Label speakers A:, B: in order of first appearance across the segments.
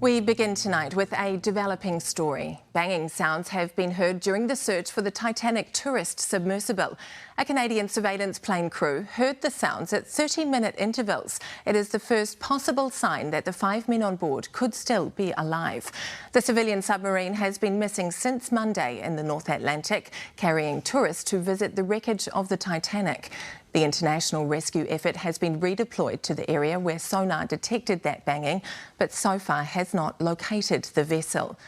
A: We begin tonight with a developing story. Banging sounds have been heard during the search for the Titanic tourist submersible. A Canadian surveillance plane crew heard the sounds at 30-minute intervals. It is the first possible sign that the 5 men on board could still be alive. The civilian submarine has been missing since Monday in the North Atlantic, carrying tourists to visit the wreckage of the Titanic. The international rescue effort has been redeployed to the area where sonar detected that banging, but so far has not located the vessel.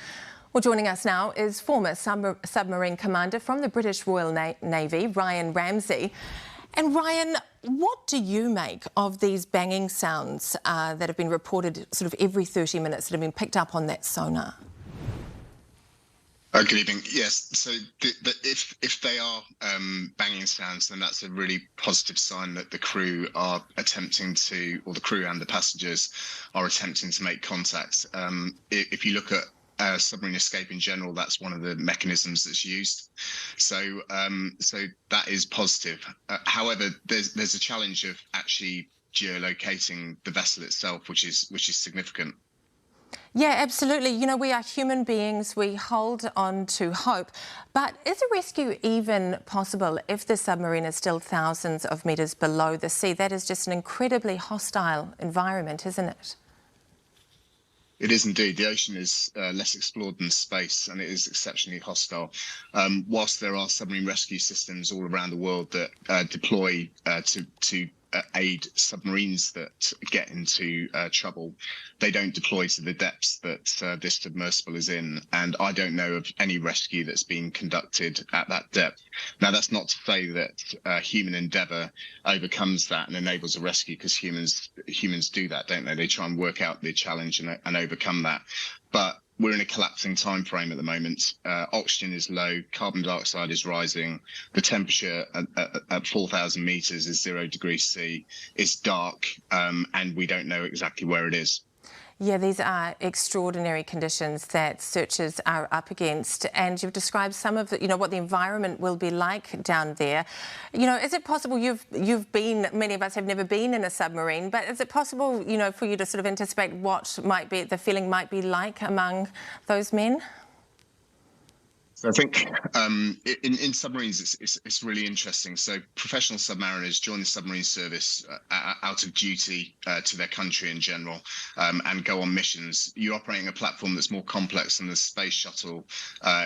A: Well, joining us now is former submarine commander from the British Royal Navy, Ryan Ramsey. And Ryan, what do you make of these banging sounds that have been reported sort of every 30 minutes that have been picked up on that sonar?
B: Good evening. Yes, so if they are banging sounds, then that's a really positive sign that the crew are attempting to, or the crew and the passengers are attempting to make contact. If you look at submarine escape in general, that's one of the mechanisms that's used. So that is positive. However, there's a challenge of actually geolocating the vessel itself, which is significant.
A: Yeah, absolutely. You know, we are human beings, we hold on to hope. But is a rescue even possible if the submarine is still thousands of metres below the sea? That is just an incredibly hostile environment, isn't it?
B: It is indeed. The ocean is less explored than space, and it is exceptionally hostile. Whilst there are submarine rescue systems all around the world that deploy to aid submarines that get into trouble, they don't deploy to the depths that this submersible is in, and I don't know of any rescue that's been conducted at that depth. Now, that's not to say that human endeavour overcomes that and enables a rescue, because humans do that, don't they? They try and work out the challenge and overcome that. But we're in a collapsing time frame at the moment. Oxygen is low, carbon dioxide is rising, the temperature at 4,000 metres is 0 degrees C, it's dark, and we don't know exactly where it is.
A: Yeah, these are extraordinary conditions that searchers are up against, and you've described some of the, what the environment will be like down there. Is it possible, you've been, many of us have never been in a submarine, but is it possible, for you to sort of anticipate what the feeling might be like among those men?
B: So I think in submarines, it's really interesting. So professional submariners join the submarine service out of duty to their country in general, and go on missions. You're operating a platform that's more complex than the space shuttle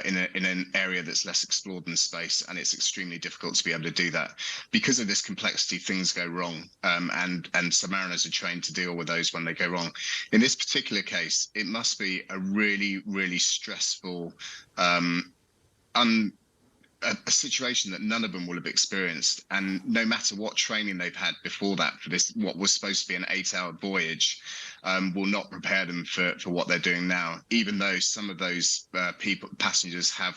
B: in an area that's less explored than space, and it's extremely difficult to be able to do that. Because of this complexity, things go wrong, and submariners are trained to deal with those when they go wrong. In this particular case, it must be a really, really stressful a situation that none of them will have experienced, and no matter what training they've had before that for this, what was supposed to be an 8-hour voyage, will not prepare them for what they're doing now, even though some of those passengers have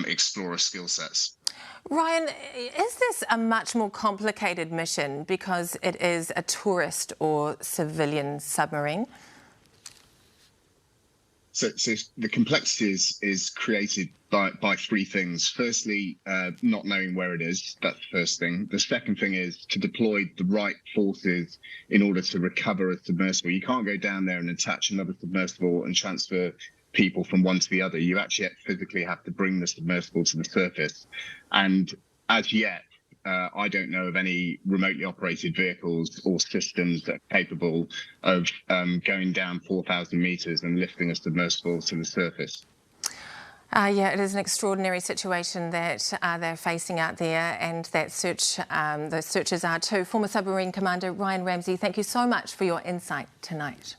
B: explorer skill sets.
A: Ryan, is this a much more complicated mission because it is a tourist or civilian submarine?
B: So the complexity is created by three things. Firstly, not knowing where it is. That's the first thing. The second thing is to deploy the right forces in order to recover a submersible. You can't go down there and attach another submersible and transfer people from one to the other. You actually physically have to bring the submersible to the surface. And as yet, I don't know of any remotely operated vehicles or systems that are capable of going down 4,000 metres and lifting a submersible to the surface.
A: Yeah, it is an extraordinary situation that they're facing out there, and that those searchers are too. Former submarine commander Ryan Ramsey, thank you so much for your insight tonight.